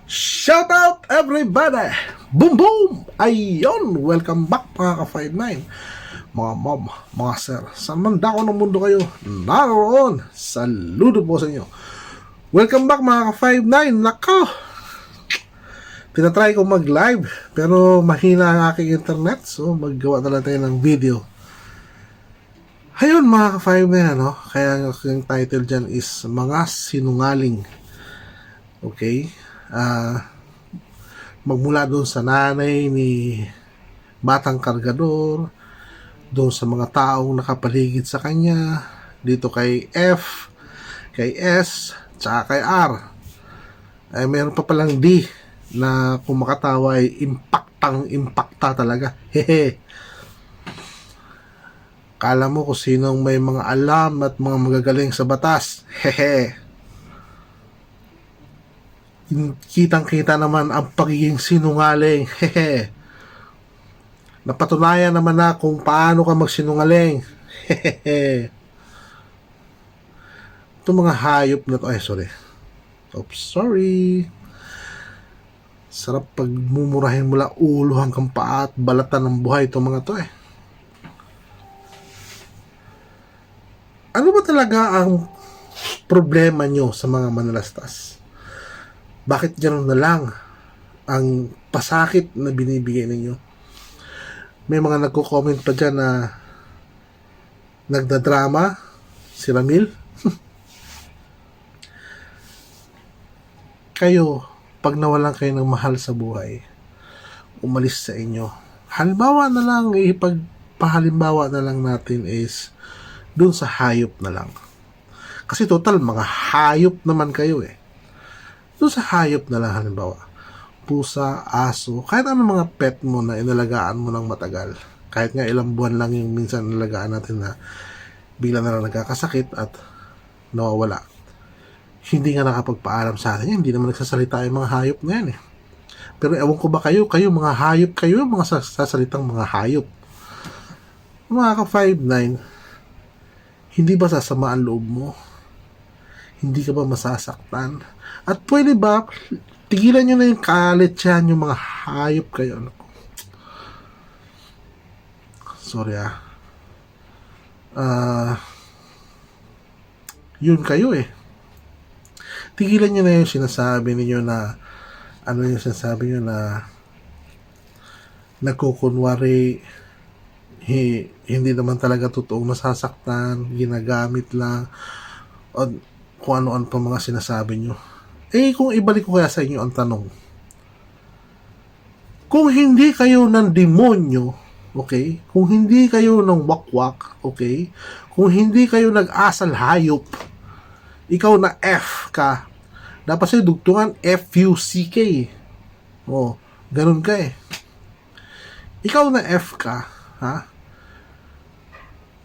Shout out everybody! Boom boom! Ayun! Welcome back mga ka-59, mga mom, mga sir. Saan man dako ng mundo kayo naroon, saludo po sa inyo. Welcome back mga ka-59. Nako! Tinatry ko mag-live pero mahina ang aking internet, so maggawa na lang tayo ng video. Ayun mga ka-59, ano? Kaya yung title dyan is Mga Sinungaling. Okay? Magmula doon sa nanay ni Batang Kargador, doon sa mga taong nakapaligid sa kanya, dito kay F, kay S, tsaka kay R. Ay meron pa palang D na kung makatawa ay impacta talaga. Hehe. Kala mo kung sinong may mga alam at mga magagaling sa batas. Hehe. Kitang-kita naman ang pagiging sinungaling. Hehe. Napatunayan naman na kung paano ka magsinungaling. Hehehe. Itong mga hayop na to, ay sorry. Oops, sorry. Sarap pag mumurahin mula ulo hanggang paa at balatan ng buhay itong mga to eh. Ano ba talaga ang problema nyo sa mga manalastas? Bakit gano'n na lang ang pasakit na binibigay ninyo? May mga nagko-comment pa dyan na nagdadrama si Ramil. Kayo, pag nawalan kayo ng mahal sa buhay, umalis sa inyo. Halimbawa na lang, ipagpahalimbawa na lang natin is dun sa hayop na lang. Kasi total, mga hayop naman kayo eh. Dun sa hayop na lang halimbawa. Pusa, aso, kahit ano mga pet mo na inalagaan mo ng matagal. Kahit nga ilang buwan lang yung minsan inalagaan natin na bigla na lang nagkakasakit at nawawala. Hindi nga nakapagpaalam sa atin yan. Hindi naman nagsasalita yung mga hayop na yan eh. Pero ewan ko ba kayo mga hayop kayo, mga sasalitang mga hayop. Mga ka-59, hindi ba sasama ang loob mo? Hindi ka ba masasaktan? At pwede ba, tigilan nyo na yung kalit yan, yung mga hayop kayo. Ano ko? Sorry yun kayo eh. Tigilan nyo na yung sinasabi ninyo na, ano yung sinasabi nyo na, nagkukunwari, hindi naman talaga totoong masasaktan, ginagamit lang, o kung ano-ano pa mga sinasabi nyo. Eh, kung ibalik ko kaya sa inyo ang tanong, kung hindi kayo ng demonyo, okay? Kung hindi kayo ng wakwak, okay? Kung hindi kayo nag-asal hayop, ikaw na F ka, dapat sa'yo dugtungan F-U-C-K. Oh, ganun ka eh. Ikaw na F ka, ha?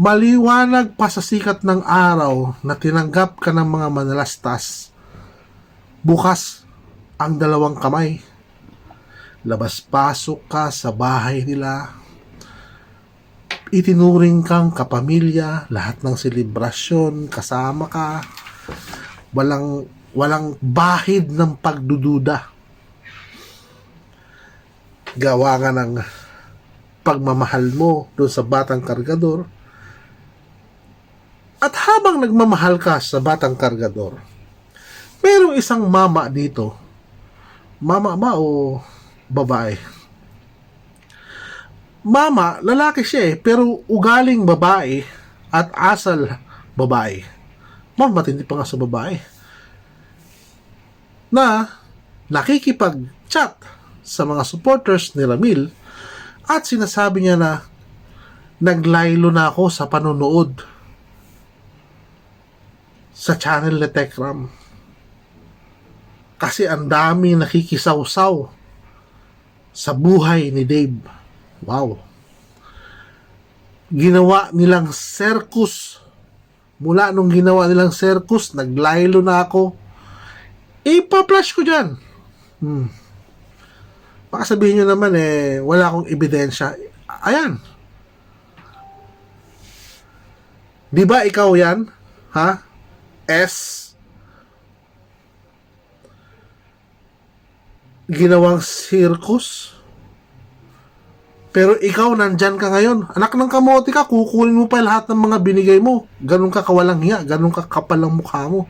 Maliwanag pa sa sikat ng araw na tinanggap ka ng mga manalastas. Bukas ang dalawang kamay. Labas-pasok ka sa bahay nila. Itinuring kang kapamilya, lahat ng selebrasyon, kasama ka. Walang bahid ng pagdududa. Gawa nga ng pagmamahal mo doon sa Batang Kargador. At habang nagmamahal ka sa Batang Kargador, merong isang mama dito. Mama ba o babae? Mama, lalaki siya eh, pero ugaling babae at asal babae. Matindi pa nga sa babae. Na nakikipag-chat sa mga supporters ni Ramil at sinasabi niya na naglaylo na ako sa panonood sa channel ni Tekram kasi ang dami nakikisawsaw sa buhay ni Dave. Wow. Ginawa nilang circus. Mula nung ginawa nilang circus, naglaylo na ako. Ipa-flash ko dyan. Baka sabihin nyo naman eh, wala akong ebidensya. Ayan. Di ba ikaw yan? Ha? S. ginawang circus. Pero ikaw, nandyan ka ngayon. Anak ng kamote ka, kukunin mo pa lahat ng mga binigay mo. Ganun ka kawalang hiya, ganun ka kapal ang mukha mo.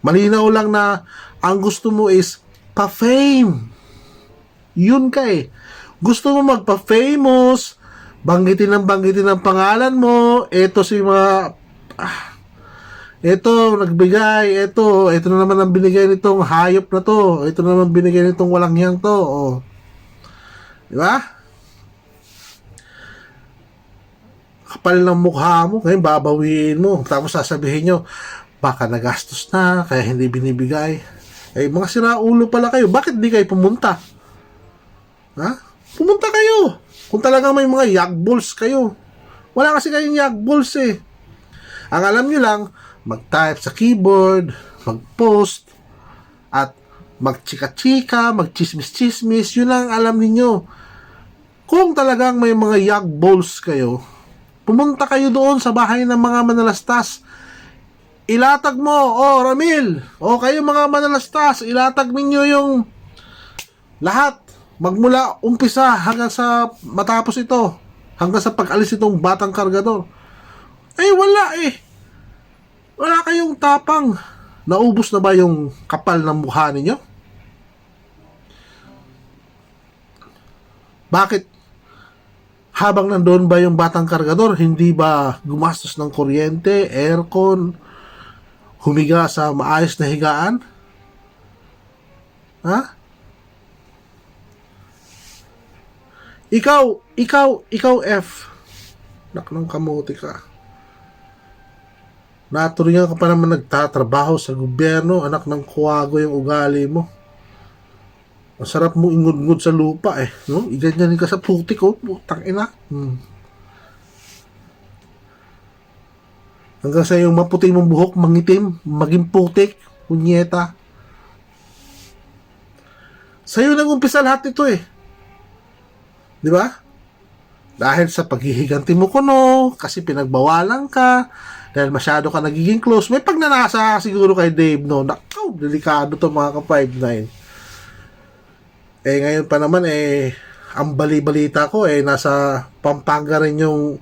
Malinaw lang na ang gusto mo is pa-fame. Yun ka eh. Gusto mo magpa-famous, banggitin ng pangalan mo, eto si mga... eto, nagbigay, eto na naman ang binigay nitong hayop na to, eto na naman binigay nitong walang hiyang to, oh. Di ba? Kapal ng mukha mo, ngayon babawiin mo. Tapos sasabihin nyo, baka nagastos na, kaya hindi binibigay. Eh, mga siraulo pala kayo. Bakit di kayo pumunta? Ha? Pumunta kayo. Kung talagang may mga yagballs kayo. Wala kasi kayong yagballs eh. Ang alam nyo lang, mag-type sa keyboard, mag-post, at magchika-chika, mag-chismis-chismis. Yun lang alam niyo. Kung talagang may mga yagballs kayo, pumunta kayo doon sa bahay ng mga manalastas. Ilatag mo, oh Ramil, oh kayo mga manalastas, ilatag ninyo yung lahat. Magmula umpisa hanggang sa matapos ito, hanggang sa pag-alis itong batang kargador. Eh wala eh. Wala kayong tapang. Naubos na ba yung kapal ng mukha ninyo? Bakit? Habang nandoon ba yung batang kargador, hindi ba gumastos ng kuryente, aircon, humiga sa maayos na higaan? Ha? Ikaw F. Nak ng kamote ka. Naturingan ka pa naman nagtatrabaho sa gobyerno, anak ng kuwago yung ugali mo. Ang sarap mo ingod-ngod sa lupa eh. No? Iganyanin ka sa putik oh. Putang ina. Hanggang sa yung maputi mong buhok, mangitim, maging putik, punyeta. Sa'yo nag-umpisa lahat ito eh. Di ba? Dahil sa paghihiganti mo kuno, kasi pinagbawalan ka, dahil masyado ka nagiging close, may pagnanasa siguro kay Dave, no? Nakaw, delikado to mga ka-5'9". Eh ngayon pa naman ang bali-balita ko nasa Pampanga rin yung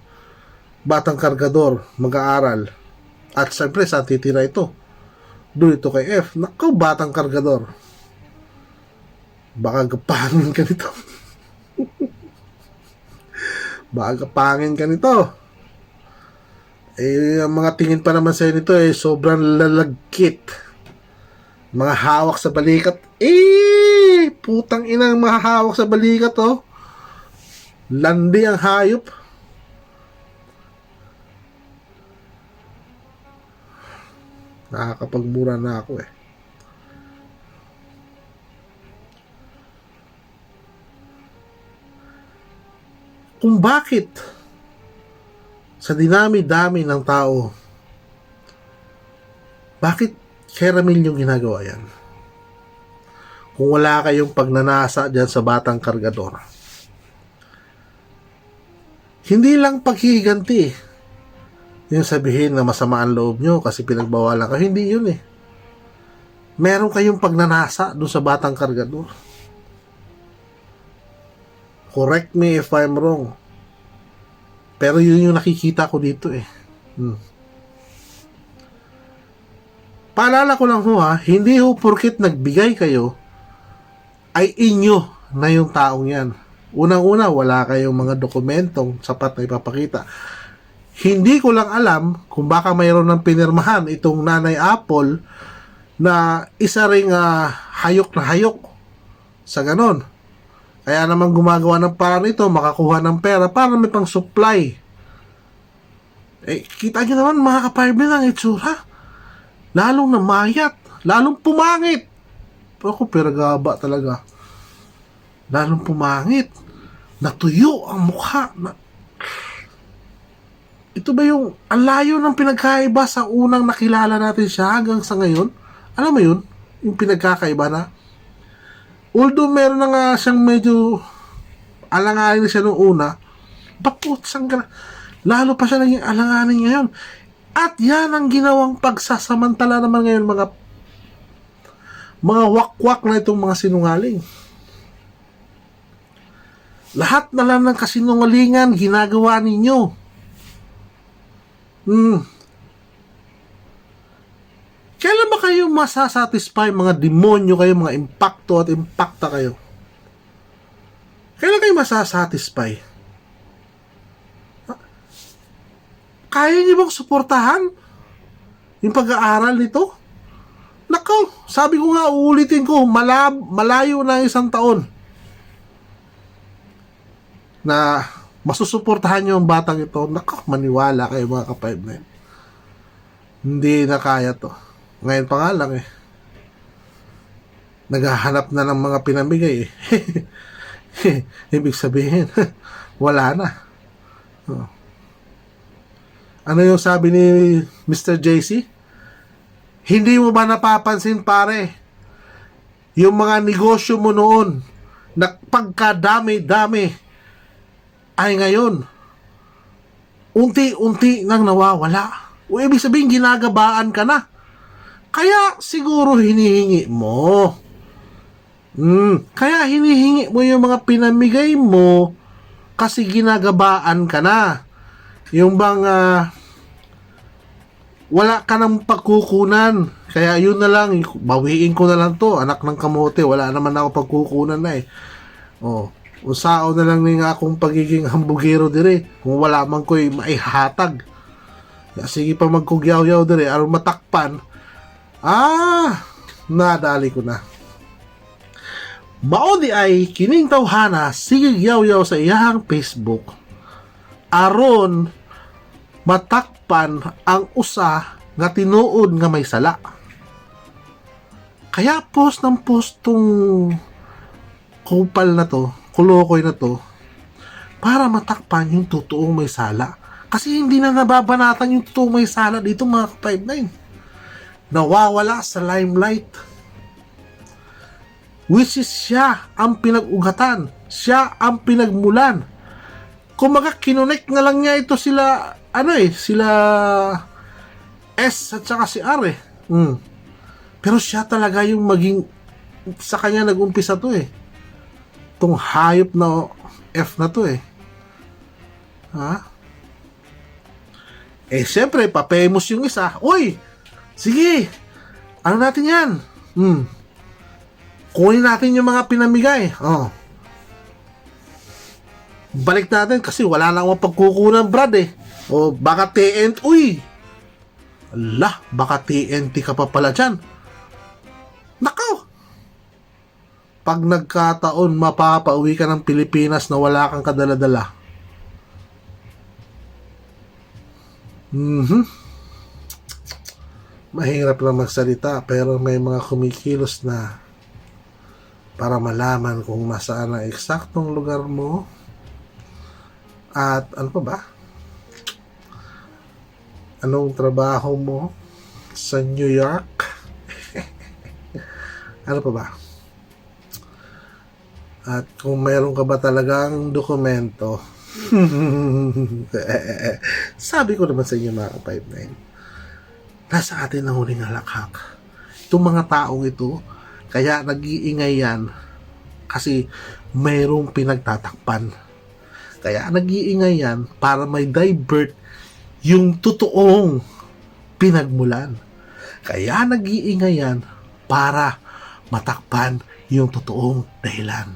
batang kargador mag-aaral. At siyempre saan titira ito? Doon ito kay F. Nakaw, batang kargador. Baka gapangin ka nito. Baka gapangin ka nito. Ang mga tingin pa naman sa'yo nito sobrang lalagkit. Mga hawak sa balikat. Putang inang mahahawak sa balikat oh. Landi ang hayop. Nakakapagmura na ako eh. Kung bakit sa dinami-dami ng tao, bakit kay Ramil yung ginagawa yan? Kung wala kayong pagnanasa dyan sa batang kargador. Hindi lang paghihiganti yung sabihin na masama ang loob nyo kasi pinagbawalan ka. Hindi yun eh. Meron kayong pagnanasa doon sa batang kargador. Correct me if I'm wrong. Pero yun yung nakikita ko dito eh. Paalala ko lang ho hindi ho porkit nagbigay kayo ay inyo na yung taong yan. Unang-una, wala kayong mga dokumentong sapat na ipapakita. Hindi ko lang alam kung baka mayroon ng pinirmahan itong Nanay Apple na isa ring hayok na hayok sa ganon. Kaya naman gumagawa ng paraan ito, makakuha ng pera para may pang supply. Kita nyo naman mga ka-5 ang itsura. Lalong namayat, lalong pumangit. Ako, peragaba talaga. Lalong pumangit. Natuyo ang mukha. Ito ba yung ang layo ng pinagkaiba sa unang nakilala natin siya hanggang sa ngayon? Alam mo yun? Yung pinagkakaiba na although meron na nga siyang medyo alanganin na siya nung una, lalo pa siya naging alanganin ngayon. At yan ang ginawang pagsasamantala naman ngayon Mga wakwak na itong mga sinungaling. Lahat na lang ng kasinungalingan ginagawa ninyo. Kailan ba kayo masasatisfy, mga demonyo kayo, mga impacto at impacta kayo? Kailan kayo masasatisfy? Kaya niyo bang suportahan yung pag-aaral nito? Nako, sabi ko nga, uulitin ko, malayo na 1 taon na masusuportahan niyo ang batang ito. Nako, maniwala kayo mga ka-5-9. Hindi na kaya to. Ngayon pa nga lang naghahanap na ng mga pinamigay Ibig sabihin, wala na. Ano yung sabi ni Mr. JC? Hindi mo ba napapansin, pare, yung mga negosyo mo noon na pagkadami-dami ay ngayon unti-unti nang nawawala. O ibig sabihin, ginagabaan ka na. Kaya siguro hinihingi mo. Kaya hinihingi mo yung mga pinamigay mo kasi ginagabaan ka na. Yung bang wala ka ng pagkukunan. Kaya yun na lang, bawiin ko na lang to, anak ng kamote, wala naman ako pagkukunan na usao na lang nga akong pagiging hambugero dire. Kung wala man ko'y maihatag. Sige pa magkugyaw-yaw dire, aron matakpan. Nadali ko na. Maodi ay kining tawhana sige yaw-yaw sa iyahang Facebook aron matakpan ang usa nga tinuod nga may sala. Kaya post ng post tong kupal na to, kulokoy na to, para matakpan yung totoong may sala. Kasi hindi na nababanatan yung totoong may sala dito mga ka-5-9. Nawawala sa limelight. Which is siya ang pinag-ugatan. Siya ang pinagmulan. Kung kinonect na lang niya ito sila, sila S at saka si R Pero siya talaga yung maging, sa kanya nag-umpisa to Itong hayop na F na to Siyempre, papemos yung isa. Uy! Sige! Ano natin yan? Kunin natin yung mga pinamigay. Balik natin kasi wala na akong pagkukunan, Brad baka TNT. Uy! Allah, baka TNT ka pa pala dyan. Nakaw! Pag nagkataon, mapapauwi ka ng Pilipinas na wala kang kadala-dala. Mahirap lang magsalita pero may mga kumikilos na para malaman kung nasaan ang eksaktong lugar mo at ano pa ba? Anong trabaho mo sa New York? Ano pa ba? At kung mayroon ka ba talagang dokumento? Sabi ko naman sa inyo mga ka-5-9, nasa atin ang huling halakhak. Itong mga taong ito, kaya nag-iingay yan kasi mayroong pinagtatakpan. Kaya nag-iingay yan para may divert yung totoong pinagmulan. Kaya nag-iingay yan para matakpan yung totoong dahilan.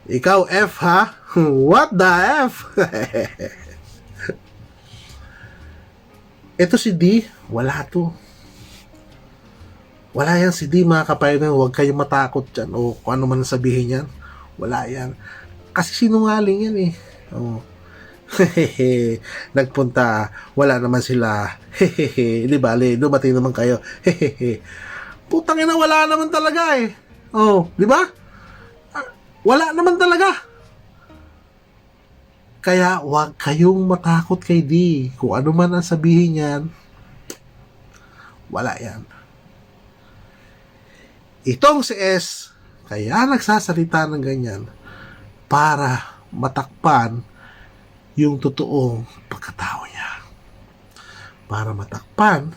Ikaw F ha? What the F? Ito si D, wala to. Wala yan si D mga ka-5-9. Huwag kayong matakot dyan o kung ano man sabihin yan. Wala yan. Kasi sinungaling yan Nagpunta, wala naman sila. Di bale, dumating naman kayo. Putang ina, wala naman talaga di ba? Wala naman talaga. Kaya huwag kayong matakot kay D. Kung ano man ang sabihin yan, wala yan. Itong si S, kaya nagsasalita ng ganyan para matakpan yung totoong pagkatao niya. Para matakpan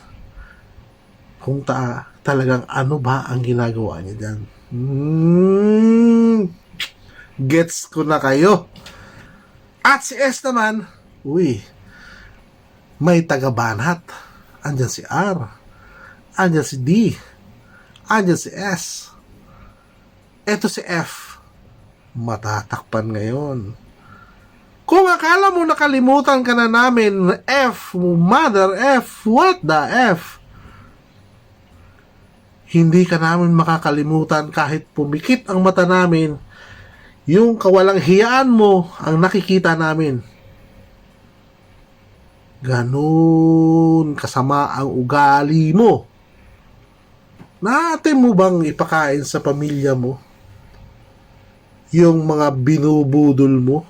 kung talagang ano ba ang ginagawa niya dyan. Gets ko na kayo. At si S naman, uy, may taga-banat. Andyan si R. Andyan si D. Andyan si S. Eto si F. Matatakpan ngayon. Kung akala mo nakalimutan ka na namin, F, mother F, what the F? Hindi ka namin makakalimutan kahit pumikit ang mata namin. Yung kawalang hiyaan mo ang nakikita namin. Ganun kasama ang ugali mo. Natin mo bang ipakain sa pamilya mo yung mga binubudol mo?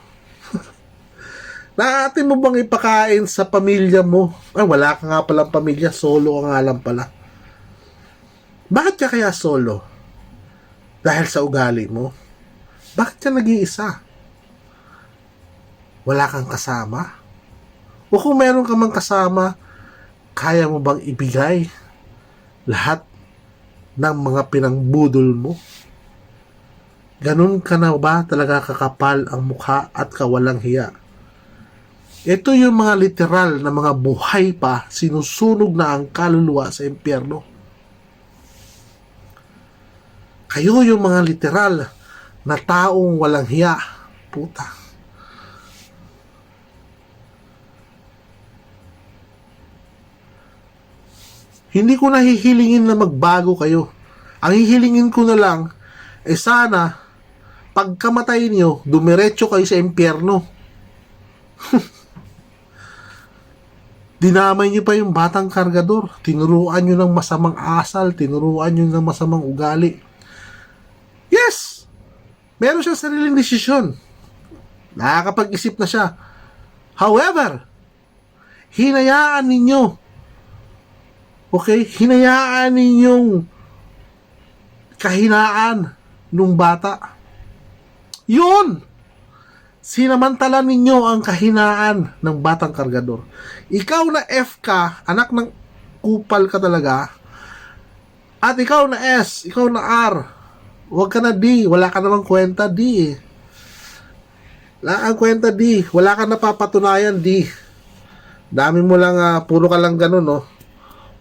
Natin mo bang ipakain sa pamilya mo? Ay, wala ka nga palang pamilya, solo ka nga lang pala. Bakit ka kaya solo? Dahil sa ugali mo? Bakit ka nag-iisa? Wala kang kasama? O kung meron ka mang kasama, kaya mo bang ibigay lahat ng mga pinangbudol mo? Ganun ka na ba talaga kakapal ang mukha at kawalang hiya? Ito yung mga literal na mga buhay pa, sinusunog na ang kaluluwa sa impyerno. Kayo yung mga literal na taong walang hiya. Puta. Hindi ko na hihilingin na magbago kayo. Ang hihilingin ko na lang, sana, pagkamatay niyo, dumiretso kayo sa impyerno. Dinamay niyo pa yung batang kargador. Tinuruan niyo ng masamang asal. Tinuruan niyo ng masamang ugali. Yes! Meron siya sariling desisyon. Nakakapag-isip na siya. However, hinayaan ninyo. Okay? Hinayaan ninyong kahinaan nung bata. Yun! Sinamantala ninyo ang kahinaan ng batang kargador. Ikaw na F ka, anak ng kupal ka talaga, at ikaw na S, ikaw na R, huwag ka na D, wala ka namang kwenta D. Wala kang kwenta D, wala ka napapatunayan D. Dami mo lang, puro ka lang ganun, no?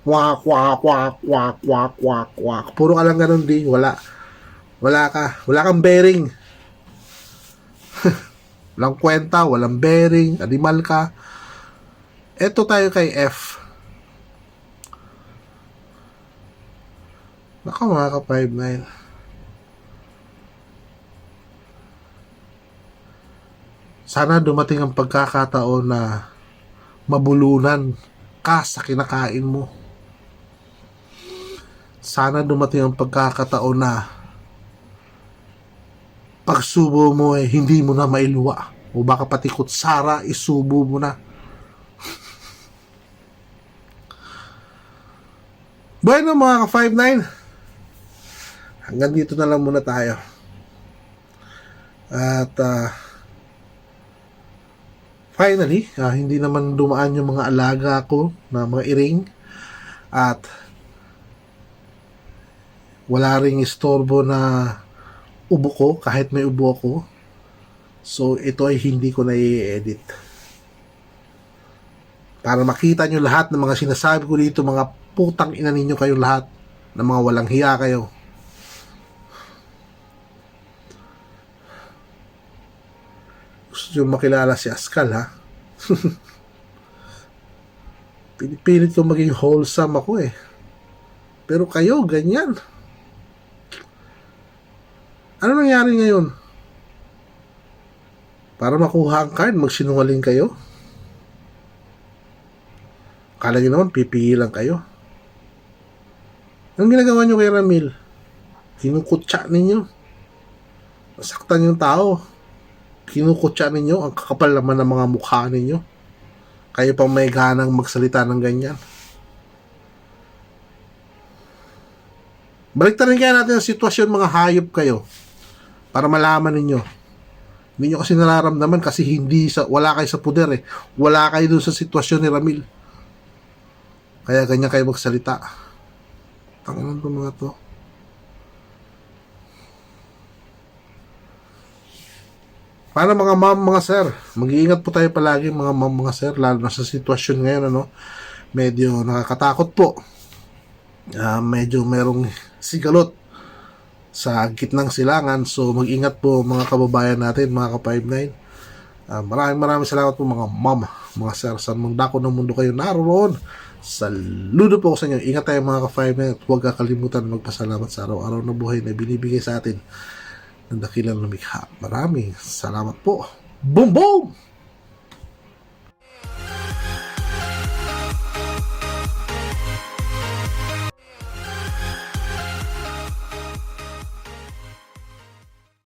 Wak, wak, wak, wak, wak, wak, wak. Puro ka lang ganun D, wala. Wala kang bearing. Walang kwenta, walang bearing, animal ka. Eto tayo kay F. Naka mga ka 5'9". Sana dumating ang pagkakataon na mabulunan ka sa kinakain mo. Sana dumating ang pagkakataon na pagsubo mo hindi mo na mailuwa. O baka pati kutsara, isubo mo na. Bueno mga ka-5'9", hanggang dito na lang muna tayo. At finally, hindi naman dumaan yung mga alaga ko na mga iring. At wala ring istorbo na ubo ko kahit may ubo ako. So ito ay hindi ko na i-edit. Para makita nyo lahat ng mga sinasabi ko dito, mga putang ina ninyo kayong lahat, na mga walang hiya kayo. Gusto nyo makilala si Askal, ha? Pinipilit ko maging wholesome ako eh. Pero kayo, ganyan. Ano nangyari ngayon? Para makuha ang card, magsinungaling kayo? Kala nyo naman, pipigilan kayo. Anong ginagawa nyo kay Ramil? Kinukutsa ninyo. Nasaktan yung tao. Kinukutsa ninyo. Ang kakapal naman ng mga mukha ninyo. Kayo pang may ganang magsalita ng ganyan. Baliktarin kaya natin ang sitwasyon, mga hayop kayo. Para malaman ninyo. Hindi nyo kasi nararamdaman kasi wala kayo sa puder eh. Wala kayo dun sa sitwasyon ni Ramil. Kaya ganyan kayo magsalita. Tanginan to mga to. Para mga ma'am, mga sir, mag-iingat po tayo palagi mga ma'am, mga sir, lalo na sa sitwasyon ngayon, ano, medyo nakakatakot po. Medyo merong sigalot sa gitnang silangan, so mag-ingat po mga kababayan natin, mga ka-59. Maraming salamat po mga ma'am, mga sir, sa mong dako ng mundo kayo naroon. Saludo po ako sa inyo. Ingat tayo mga ka-59 at huwag kakalimutan magpasalamat sa araw-araw na buhay na binibigay sa atin ng dakilang lumikha. Maraming salamat po. Boom boom!